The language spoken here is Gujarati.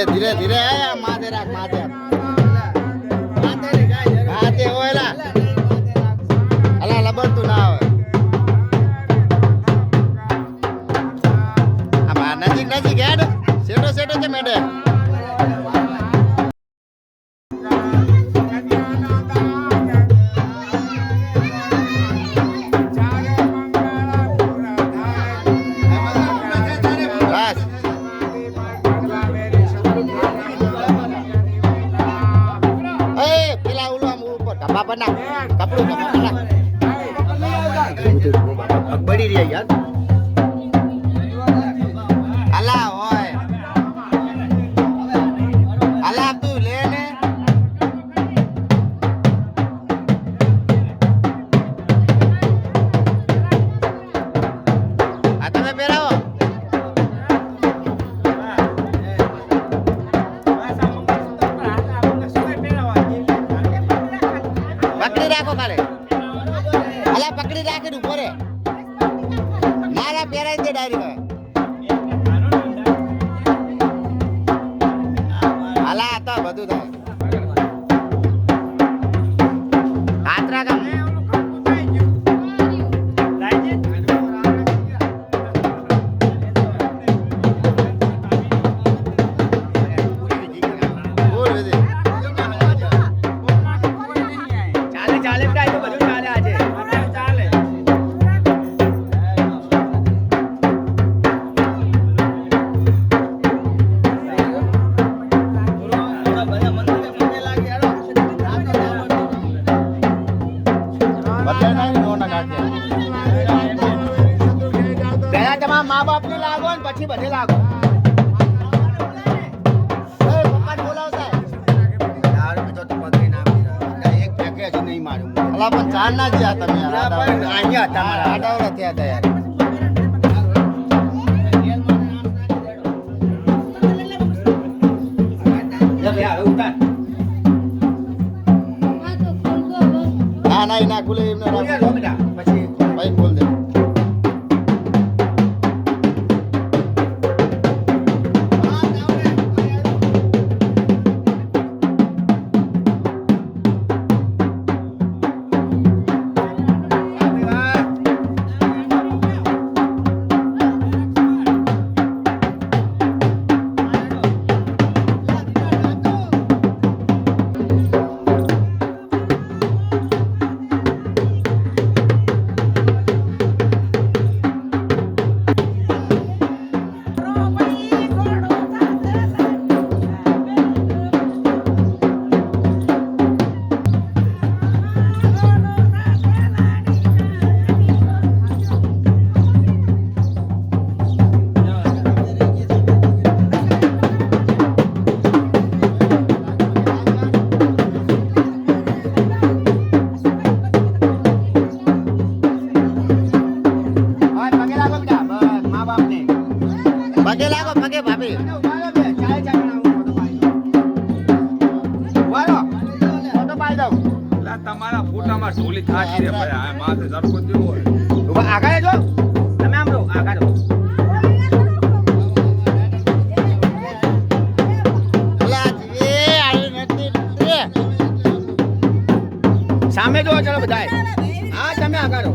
ધીરે ધીરે ધીરે માથે રાખ માથે હાથે ઓયલા અલા લબડતું ના આવે આ નજીક નજીક હેડ સેટો સેટો છે મેડે કપડું બળી રહ્યા યાર અલા હોય અલા તું લે ને આ તમે પહેરાવો પકડી રાખો કાલે અલા પકડી રાખીને ઉભો રે મારા પહેરાઈ દે ડાયરી અલા તો બધું થાય હાથ રાખ પહેલા તમારા મા બાપ ને લાગો ને પછી બધે લાગો અલા પણ ચાર ના જ્યા તમે અહીંયા તમારા આડાવડા થયા હતા યાર ના ના ના ખુલે એમને પછી ભાઈ ખોલ દે પગે લાગો પગે ભાભી તમારા ફોટામાં ઢોલી થાકી રે ભાઈ આ માથે ઝટકો દેવો હોય ઉભા આગળ જો તમે આમ રહો આગળ રહો સામે જો ચલો બધાય હા તમે આગળ રહો